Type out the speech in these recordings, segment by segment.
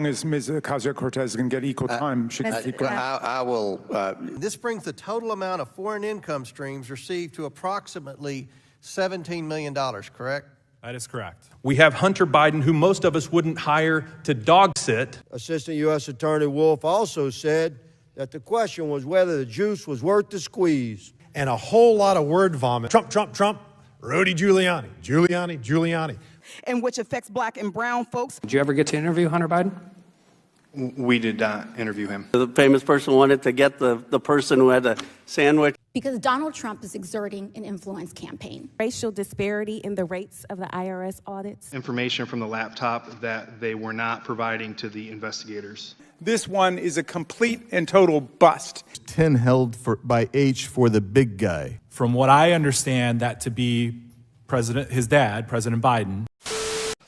As Ms. Ocasio-Cortez can get equal time, she can keep going. I will. This brings the total amount of foreign income streams received to approximately $17 million, correct? That is correct. We have Hunter Biden, who most of us wouldn't hire to dog sit. Assistant U.S. Attorney Wolf also said that the question was whether the juice was worth the squeeze. And a whole lot of word vomit. Trump, Trump, Trump. Rudy Giuliani, Giuliani, Giuliani. And which affects black and brown folks. Did you ever get to interview Hunter Biden? We did not interview him. The famous person wanted to get the person who had a sandwich. Because Donald Trump is exerting an influence campaign. Racial disparity in the rates of the IRS audits. Information from the laptop that they were not providing to the investigators. This one is a complete and total bust. 10 held by H for the big guy. From what I understand, that to be his dad, President Biden.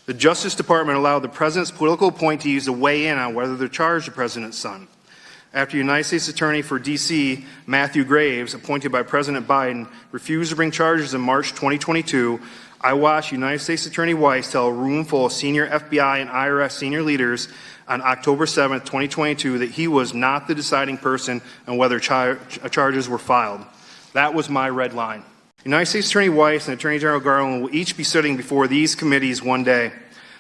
The Justice Department allowed the president's political appointees to weigh in on whether to charge the president's son. After United States Attorney for D.C., Matthew Graves, appointed by President Biden, refused to bring charges in March 2022, I watched United States Attorney Weiss tell a room full of senior FBI and IRS senior leaders on October 7, 2022, that he was not the deciding person on whether charges were filed. That was my red line. United States Attorney Weiss and Attorney General Garland will each be sitting before these committees one day.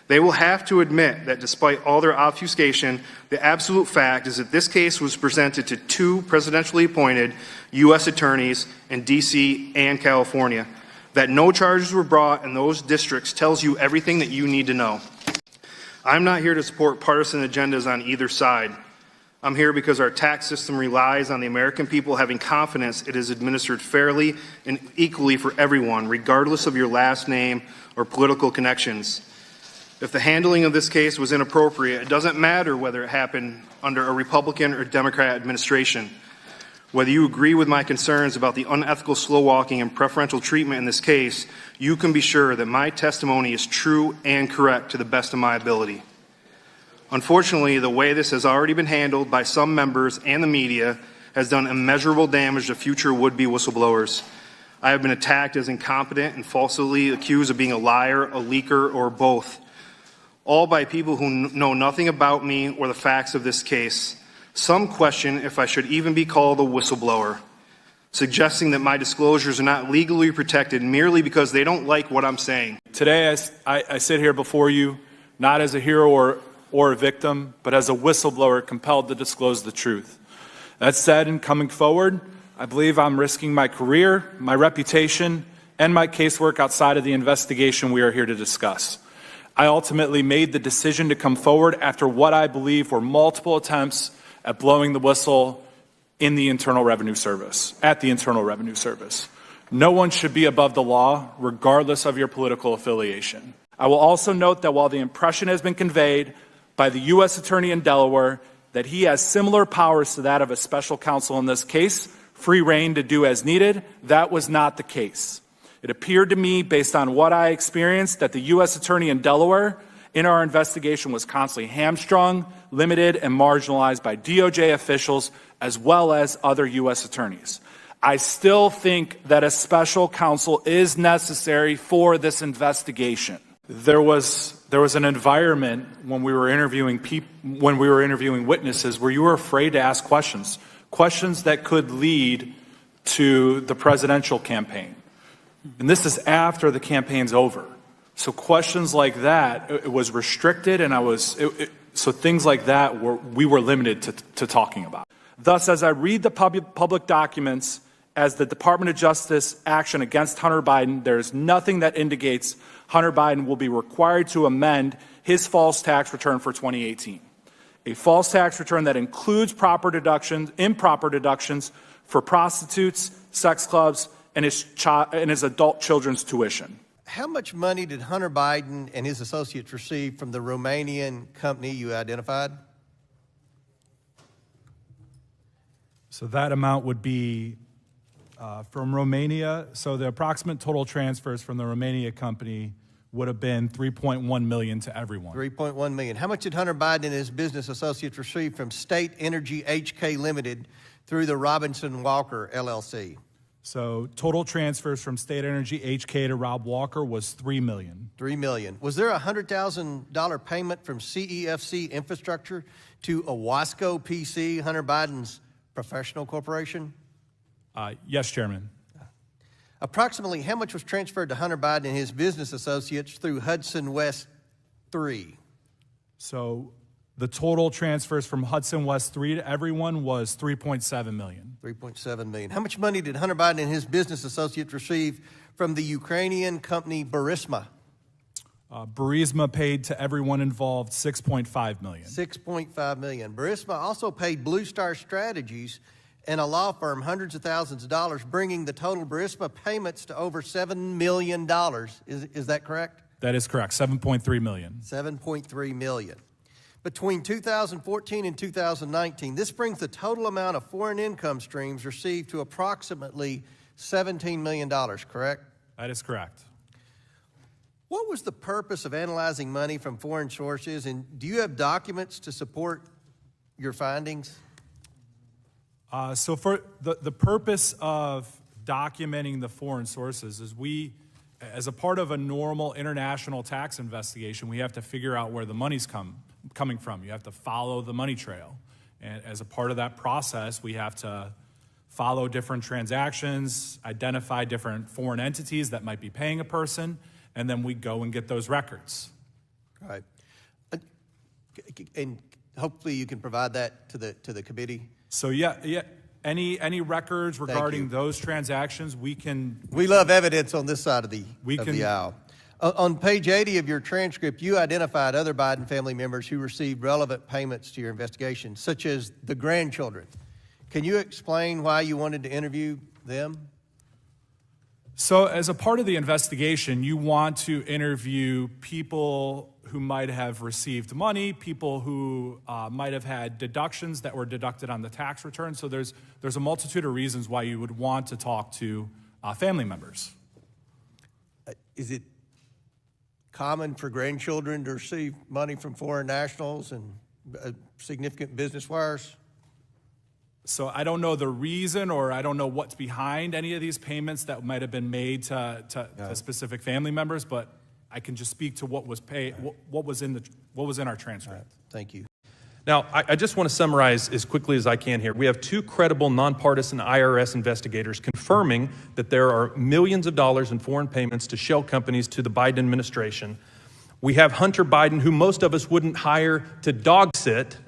They will have to admit that despite all their obfuscation, the absolute fact is that this case was presented to two presidentially appointed U.S. attorneys in D.C. and California. That no charges were brought in those districts tells you everything that you need to know. I'm not here to support partisan agendas on either side. I'm here because our tax system relies on the American people having confidence it is administered fairly and equally for everyone, regardless of your last name or political connections. If the handling of this case was inappropriate, it doesn't matter whether it happened under a Republican or Democrat administration. Whether you agree with my concerns about the unethical slow walking and preferential treatment in this case, you can be sure that my testimony is true and correct to the best of my ability. Unfortunately, the way this has already been handled by some members and the media has done immeasurable damage to future would-be whistleblowers. I have been attacked as incompetent and falsely accused of being a liar, a leaker, or both, all by people who know nothing about me or the facts of this case. Some question if I should even be called a whistleblower, suggesting that my disclosures are not legally protected merely because they don't like what I'm saying. Today, I sit here before you not as a hero or a victim, but as a whistleblower compelled to disclose the truth. That said, in coming forward, I believe I'm risking my career, my reputation, and my casework outside of the investigation we are here to discuss. I ultimately made the decision to come forward after what I believe were multiple attempts at blowing the whistle in the Internal Revenue Service, at the Internal Revenue Service. No one should be above the law, regardless of your political affiliation. I will also note that while the impression has been conveyed by the U.S. Attorney in Delaware that he has similar powers to that of a special counsel in this case, free rein to do as needed, that was not the case. It appeared to me, based on what I experienced, that the U.S. Attorney in Delaware in our investigation was constantly hamstrung, limited, and marginalized by DOJ officials as well as other U.S. attorneys. I still think that a special counsel is necessary for this investigation. There was an environment when we were interviewing witnesses where you were afraid to ask questions that could lead to the presidential campaign. And this is after the campaign's over. So questions like that, it was restricted, and so things like that we were limited to talking about. Thus, as I read the public documents as the Department of Justice action against Hunter Biden, there is nothing that indicates Hunter Biden will be required to amend his false tax return for 2018. A false tax return that includes improper deductions for prostitutes, sex clubs, and his adult children's tuition. How much money did Hunter Biden and his associates receive from the Romanian company you identified? So that amount would be from Romania. So the approximate total transfers from the Romania company would have been $3.1 million to everyone. $3.1 million. How much did Hunter Biden and his business associates receive from State Energy HK Limited through the Robinson Walker LLC? So total transfers from State Energy HK to Rob Walker was $3 million. $3 million. Was there a $100,000 payment from CEFC Infrastructure to Owasco PC, Hunter Biden's professional corporation? Yes, Chairman. Approximately how much was transferred to Hunter Biden and his business associates through Hudson West 3? So the total transfers from Hudson West 3 to everyone was $3.7 million. $3.7 million. How much money did Hunter Biden and his business associates receive from the Ukrainian company Burisma? Burisma paid to everyone involved $6.5 million. $6.5 million. Burisma also paid Blue Star Strategies and a law firm hundreds of thousands of dollars, bringing the total Burisma payments to over $7 million. Is that correct? That is correct, $7.3 million. $7.3 million. Between 2014 and 2019, this brings the total amount of foreign income streams received to approximately $17 million, correct? That is correct. What was the purpose of analyzing money from foreign sources, and do you have documents to support your findings? So for the purpose of documenting the foreign sources is as a part of a normal international tax investigation, we have to figure out where the money's coming from. You have to follow the money trail. And as a part of that process, we have to follow different transactions, identify different foreign entities that might be paying a person, and then we go and get those records. Right. And hopefully you can provide that to the committee. So yeah. Any records regarding those transactions, we love evidence on this side of the aisle. On page 80 of your transcript, you identified other Biden family members who received relevant payments to your investigation, such as the grandchildren. Can you explain why you wanted to interview them? So as a part of the investigation, you want to interview people who might have received money, people who might have had deductions that were deducted on the tax return. So there's a multitude of reasons why you would want to talk to family members. Is it common for grandchildren to receive money from foreign nationals and significant business wires? So I don't know the reason, or I don't know what's behind any of these payments that might have been made to specific family members, but I can just speak to what was paid, what was in our transcript. Right. Thank you. Now, I just want to summarize as quickly as I can here. We have two credible, nonpartisan IRS investigators confirming that there are millions of dollars in foreign payments to shell companies to the Biden administration. We have Hunter Biden, who most of us wouldn't hire to dog sit,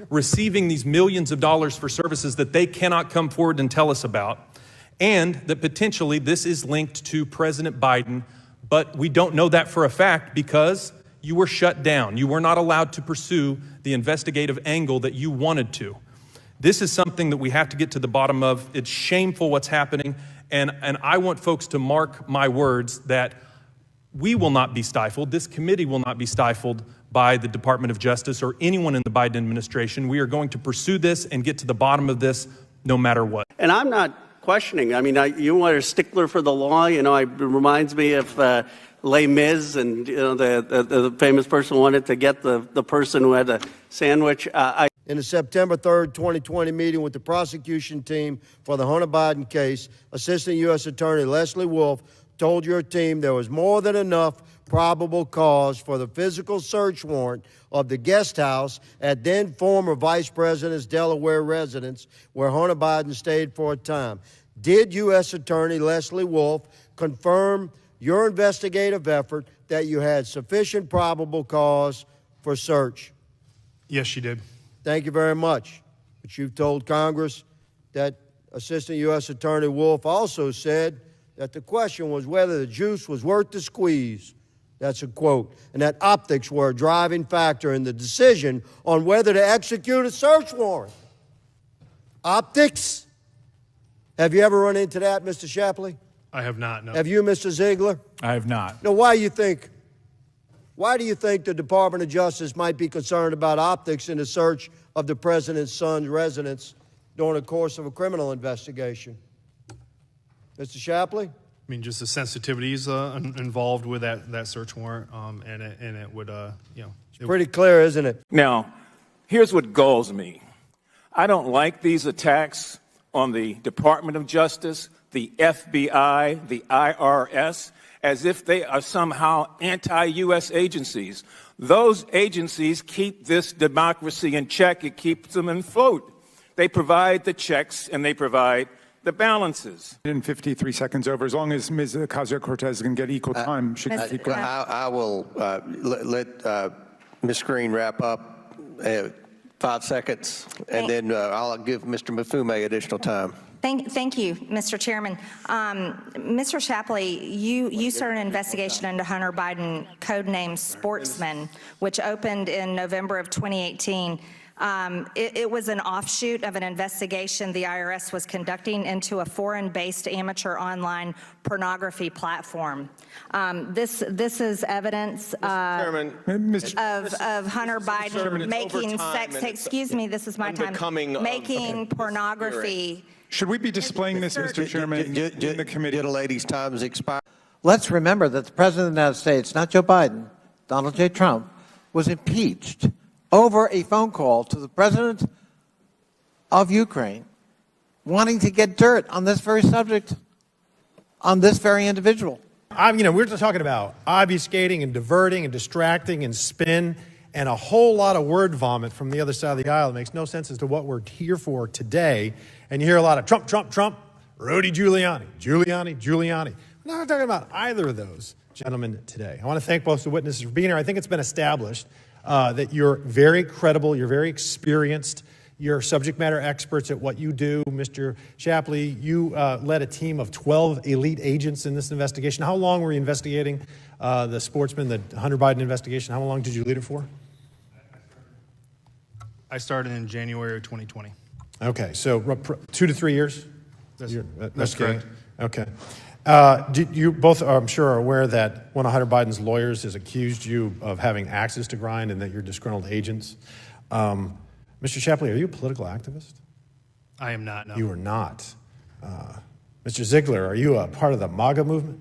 receiving these millions of dollars for services that they cannot come forward and tell us about, and that potentially this is linked to President Biden, but we don't know that for a fact because you were shut down. You were not allowed to pursue the investigative angle that you wanted to. This is something that we have to get to the bottom of. It's shameful what's happening, and I want folks to mark my words that we will not be stifled. This committee will not be stifled by the Department of Justice or anyone in the Biden administration. We are going to pursue this and get to the bottom of this no matter what. And I'm not questioning. I mean, you are a stickler for the law. You know, it reminds me of Les Mis, and the famous person wanted to get the person who had a sandwich. In the September 3rd, 2020 meeting with the prosecution team for the Hunter Biden case, Assistant U.S. Attorney Leslie Wolf told your team there was more than enough probable cause for the physical search warrant of the guest house at then former Vice President's Delaware residence where Hunter Biden stayed for a time. Did U.S. Attorney Leslie Wolf confirm your investigative effort that you had sufficient probable cause for search? Yes, she did. Thank you very much. But you've told Congress that Assistant U.S. Attorney Wolf also said that the question was whether the juice was worth the squeeze. That's a quote. And that optics were a driving factor in the decision on whether to execute a search warrant. Optics? Have you ever run into that, Mr. Shapley? I have not, no. Have you, Mr. Ziegler? I have not. Now, why do you think the Department of Justice might be concerned about optics in the search of the president's son's residence during the course of a criminal investigation? Mr. Shapley? I mean, just the sensitivities involved with that search warrant, and it would, It's pretty clear, isn't it? Now, here's what galls me. I don't like these attacks on the Department of Justice, the FBI, the IRS, as if they are somehow anti-U.S. agencies. Those agencies keep this democracy in check. It keeps them afloat. They provide the checks and they provide the balances. In 53 seconds over, as long as Ms. Ocasio-Cortez can get equal time, she can keep going. I will let Ms. Green wrap up 5 seconds, and then I'll give Mr. Mafume additional time. Thank you, Mr. Chairman. Mr. Shapley, you started an investigation into Hunter Biden, codenamed Sportsman, which opened in November of 2018. It was an offshoot of an investigation the IRS was conducting into a foreign-based amateur online pornography platform. This is evidence of Hunter Biden making sex tape. Excuse me, this is my time. Making pornography. Should we be displaying this, Mr. Chairman, in the committee? The lady's time has expired. Let's remember that the President of the United States, not Joe Biden, Donald J. Trump, was impeached over a phone call to the President of Ukraine wanting to get dirt on this very subject, on this very individual. We're just talking about obfuscating and diverting and distracting and spin and a whole lot of word vomit from the other side of the aisle. It makes no sense as to what we're here for today. And you hear a lot of Trump, Trump, Trump, Rudy Giuliani, Giuliani, Giuliani. We're not talking about either of those gentlemen today. I want to thank both the witnesses for being here. I think it's been established that you're very credible, you're very experienced, you're subject matter experts at what you do. Mr. Shapley, you led a team of 12 elite agents in this investigation. How long were you investigating the Sportsman, the Hunter Biden investigation? How long did you lead it for? I started in January of 2020. Okay, so 2 to 3 years? That's correct. Okay. You both, I'm sure, are aware that one of Hunter Biden's lawyers has accused you of having axes to grind and that you're disgruntled agents. Mr. Shapley, are you a political activist? I am not, no. You are not. Mr. Ziegler, are you a part of the MAGA movement?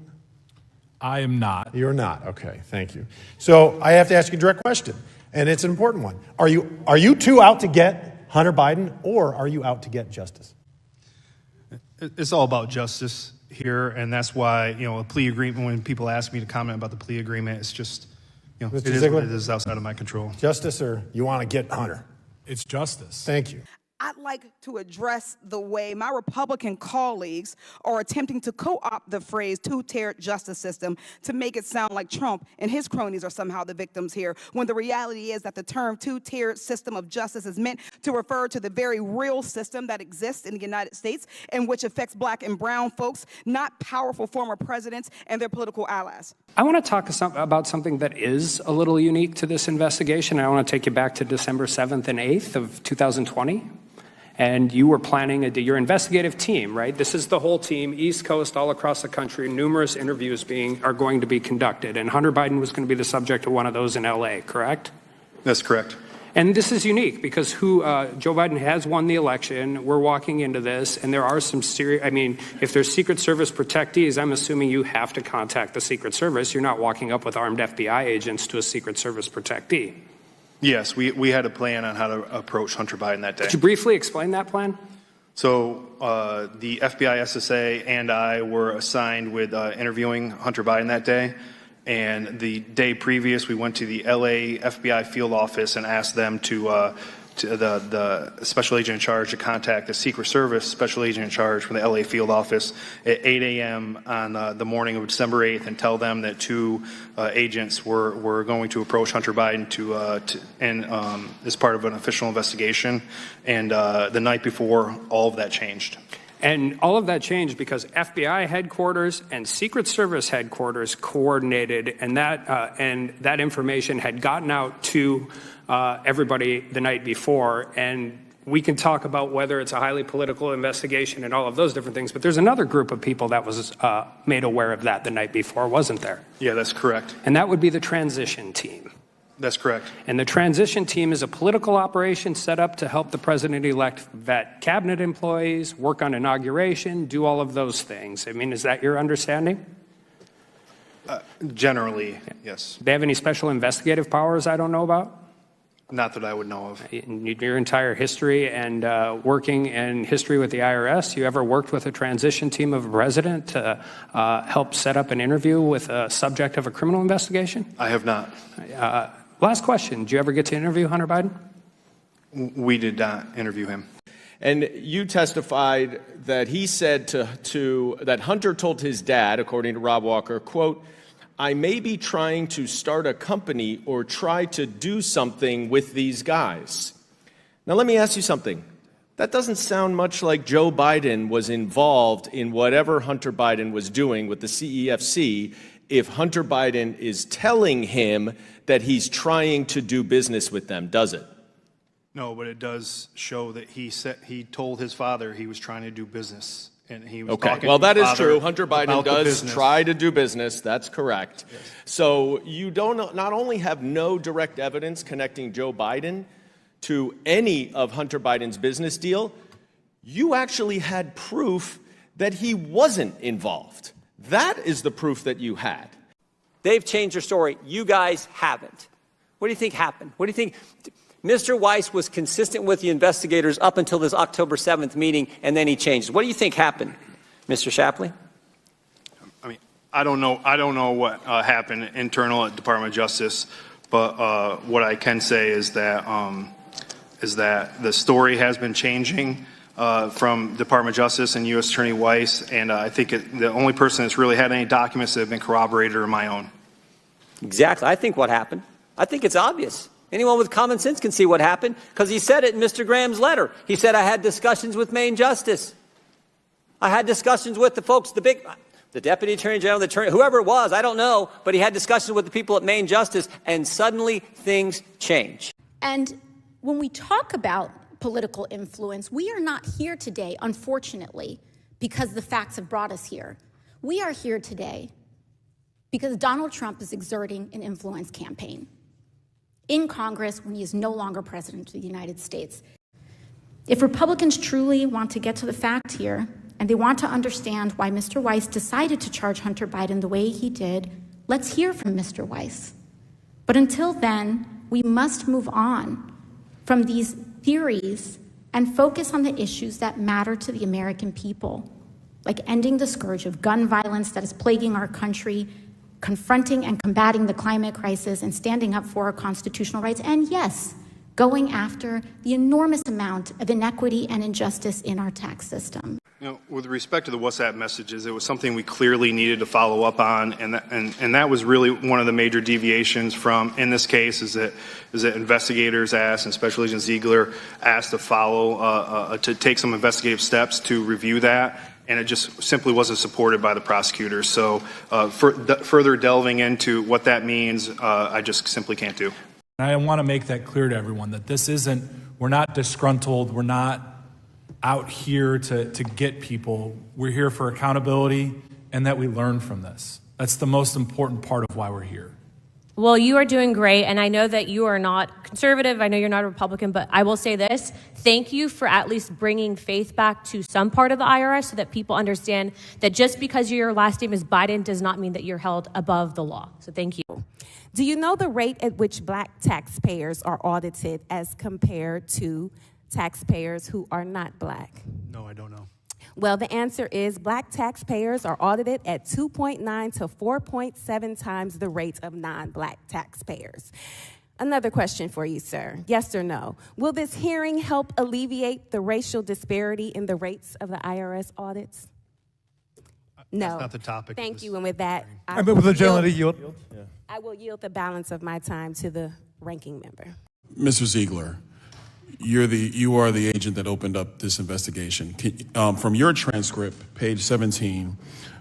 I am not. You're not. Okay, thank you. So I have to ask you a direct question, and it's an important one. Are you two out to get Hunter Biden, or are you out to get justice? It's all about justice here, and that's why, a plea agreement, when people ask me to comment about the plea agreement, it's just, Mr. it is Ziegler? what it is outside of my control. Justice, or you want to get Hunter? It's justice. Thank you. I'd like to address the way my Republican colleagues are attempting to co-opt the phrase two-tiered justice system to make it sound like Trump and his cronies are somehow the victims here, when the reality is that the term two-tiered system of justice is meant to refer to the very real system that exists in the United States and which affects black and brown folks, not powerful former presidents and their political allies. I want to talk about something that is a little unique to this investigation. I want to take you back to December 7th and 8th of 2020. And you were planning your investigative team, right? This is the whole team, East Coast, all across the country. Numerous interviews are going to be conducted. And Hunter Biden was going to be the subject of one of those in LA, correct? That's correct. And this is unique because Joe Biden has won the election. We're walking into this, and there are some serious, if there's Secret Service protectees, I'm assuming you have to contact the Secret Service. You're not walking up with armed FBI agents to a Secret Service protectee. Yes, we had a plan on how to approach Hunter Biden that day. Could you briefly explain that plan? So the FBI SSA and I were assigned with interviewing Hunter Biden that day. And the day previous, we went to the LA FBI field office and asked them to the special agent in charge to contact the Secret Service special agent in charge from the LA field office at 8 a.m. on the morning of December 8th and tell them that two agents were going to approach Hunter Biden as part of an official investigation. And the night before, all of that changed. And all of that changed because FBI headquarters and Secret Service headquarters coordinated, and that information had gotten out to everybody the night before. And we can talk about whether it's a highly political investigation and all of those different things, but there's another group of people that was made aware of that the night before, wasn't there? Yeah, that's correct. And that would be the transition team. That's correct. And the transition team is a political operation set up to help the president-elect vet cabinet employees, work on inauguration, do all of those things. Is that your understanding? Generally, yes. They have any special investigative powers I don't know about? Not that I would know of. In your entire history and working in history with the IRS, you ever worked with a transition team of a president to help set up an interview with a subject of a criminal investigation? I have not. Last question. Did you ever get to interview Hunter Biden? We did not interview him. And you testified that he said that Hunter told his dad, according to Rob Walker, quote, "I may be trying to start a company or try to do something with these guys." Now, let me ask you something. That doesn't sound much like Joe Biden was involved in whatever Hunter Biden was doing with the CEFC if Hunter Biden is telling him that he's trying to do business with them, does it? No, but it does show that he told his father he was trying to do business. And he was okay, talking well, to that his is father true. Hunter Biden about the does business. try to do business. That's correct. Yes. So you don't not only have no direct evidence connecting Joe Biden to any of Hunter Biden's business deal, you actually had proof that he wasn't involved. That is the proof that you had. They've changed their story. You guys haven't. What do you think happened? What do you think? Mr. Weiss was consistent with the investigators up until this October 7th meeting, and then he changed. What do you think happened, Mr. Shapley? I mean, I don't know what happened internal at Department of Justice, but what I can say is that the story has been changing from Department of Justice and U.S. Attorney Weiss, and I think the only person that's really had any documents that have been corroborated are my own. Exactly. I think what happened. I think it's obvious. Anyone with common sense can see what happened because he said it in Mr. Graham's letter. He said, I had discussions with Maine Justice. I had discussions with the folks, the Deputy Attorney General, the attorney, whoever it was, I don't know, but he had discussions with the people at Maine Justice, and suddenly things change. And when we talk about political influence, we are not here today, unfortunately, because the facts have brought us here. We are here today because Donald Trump is exerting an influence campaign in Congress when he is no longer president of the United States. If Republicans truly want to get to the fact here, and they want to understand why Mr. Weiss decided to charge Hunter Biden the way he did, let's hear from Mr. Weiss. But until then, we must move on from these theories and focus on the issues that matter to the American people, like ending the scourge of gun violence that is plaguing our country, confronting and combating the climate crisis, and standing up for our constitutional rights, and yes, going after the enormous amount of inequity and injustice in our tax system. You know, with respect to the WhatsApp messages, it was something we clearly needed to follow up on, and that was really one of the major deviations from, in this case, is that investigators asked, and Special Agent Ziegler asked to follow, to take some investigative steps to review that, and it just simply wasn't supported by the prosecutors. So further delving into what that means, I just simply can't do. I want to make that clear to everyone that this isn't, we're not disgruntled, we're not out here to get people. We're here for accountability and that we learn from this. That's the most important part of why we're here. Well, you are doing great, and I know that you are not conservative. I know you're not a Republican, but I will say this. Thank you for at least bringing faith back to some part of the IRS so that people understand that just because your last name is Biden does not mean that you're held above the law. So thank you. Do you know the rate at which black taxpayers are audited as compared to taxpayers who are not black? No, I don't know. Well, the answer is black taxpayers are audited at 2.9 to 4.7 times the rate of non-black taxpayers. Another question for you, sir. Yes or no? Will this hearing help alleviate the racial disparity in the rates of the IRS audits? No. That's not the topic. Thank you. And with that, I will yield the balance of my time to the ranking member. Mr. Ziegler, you are the agent that opened up this investigation. From your transcript, page 17,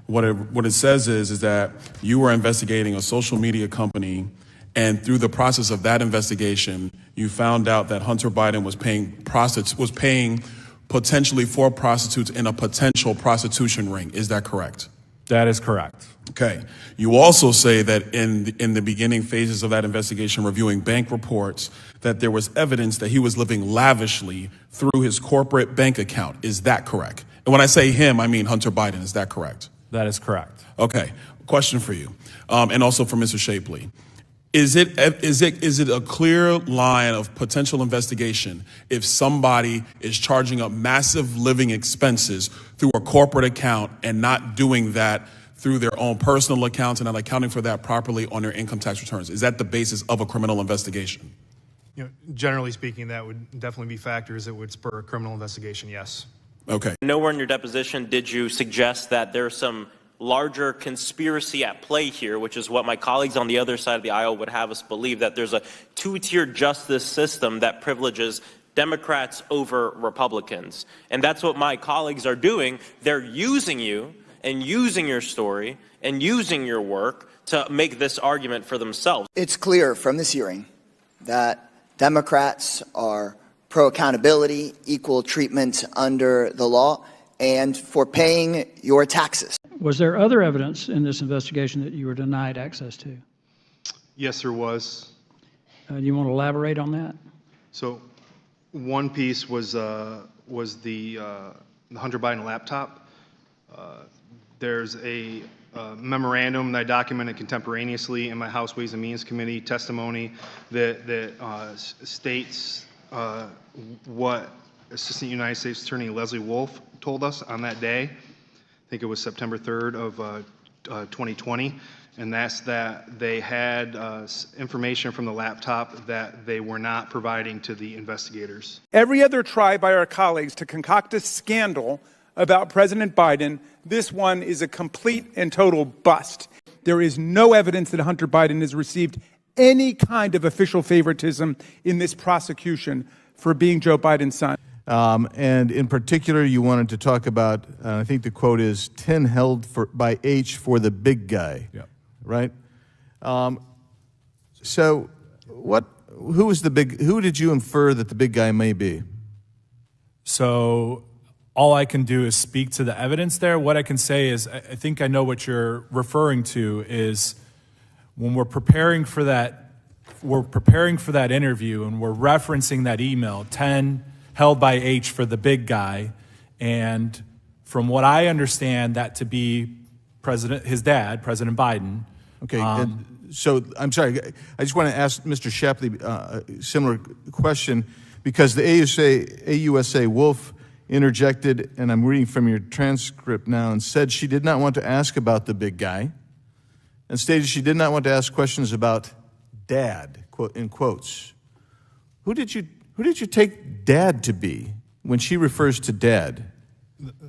what it says is that you were investigating a social media company, and through the process of that investigation, you found out that Hunter Biden was paying potentially 4 prostitutes in a potential prostitution ring. Is that correct? That is correct. Okay. You also say that in the beginning phases of that investigation, reviewing bank reports, that there was evidence that he was living lavishly through his corporate bank account. Is that correct? And when I say him, I mean Hunter Biden. Is that correct? That is correct. Okay. Question for you, and also for Mr. Shapley. Is it a clear line of potential investigation if somebody is charging up massive living expenses through a corporate account and not doing that through their own personal accounts and not accounting for that properly on their income tax returns? Is that the basis of a criminal investigation? Generally speaking, that would definitely be factors that would spur a criminal investigation, yes. Okay. Nowhere in your deposition did you suggest that there's some larger conspiracy at play here, which is what my colleagues on the other side of the aisle would have us believe, that there's a two-tier justice system that privileges Democrats over Republicans. And that's what my colleagues are doing. They're using you and using your story and using your work to make this argument for themselves. It's clear from this hearing that Democrats are pro-accountability, equal treatment under the law, and for paying your taxes. Was there other evidence in this investigation that you were denied access to? Yes, there was. Do you want to elaborate on that? So one piece was the Hunter Biden laptop. There's a memorandum that I documented contemporaneously in my House Ways and Means Committee testimony that states what Assistant United States Attorney Leslie Wolf told us on that day. I think it was September 3rd of 2020, and that's that they had information from the laptop that they were not providing to the investigators. Every other try by our colleagues to concoct a scandal about President Biden, this one is a complete and total bust. There is no evidence that Hunter Biden has received any kind of official favoritism in this prosecution for being Joe Biden's son. And in particular, you wanted to talk about, I think the quote is, 10 held by H for the big guy, right? So who did you infer that the big guy may be? So all I can do is speak to the evidence there. What I can say is, I think I know what you're referring to is when we're preparing for that interview and we're referencing that email, 10 held by H for the big guy, and from what I understand that to be his dad, President Biden. Okay, so I'm sorry, I just want to ask Mr. Shapley a similar question, because the AUSA Wolf interjected, and I'm reading from your transcript now, and said she did not want to ask about the big guy, and stated she did not want to ask questions about dad, quote, in quotes. Who did you take dad to be when she refers to dad?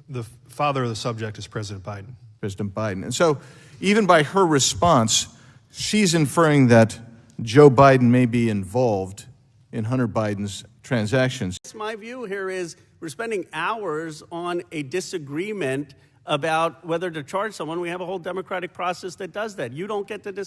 The father of the subject is President Biden. President Biden. And so even by her response, she's inferring that Joe Biden may be involved in Hunter Biden's transactions. My view here is we're spending hours on a disagreement about whether to charge someone. We have a whole democratic process that does that. You don't get to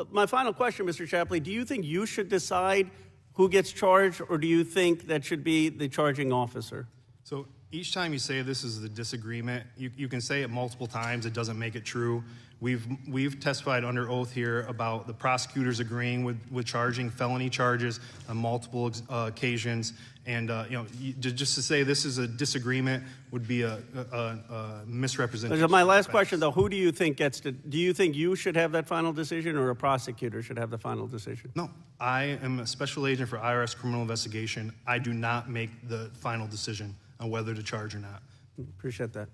my final question, Mr. Shapley, do you think you should decide who gets charged, or do you think that should be the charging officer? So each time you say this is a disagreement, you can say it multiple times. It doesn't make it true. We've testified under oath here about the prosecutors agreeing with charging felony charges on multiple occasions. And just to say this is a disagreement would be a misrepresentation. My last question, though, who do you think gets to? Do you think you should have that final decision, or a prosecutor should have the final decision? No, I am a special agent for IRS criminal investigation. I do not make the final decision on whether to charge or not. Appreciate that.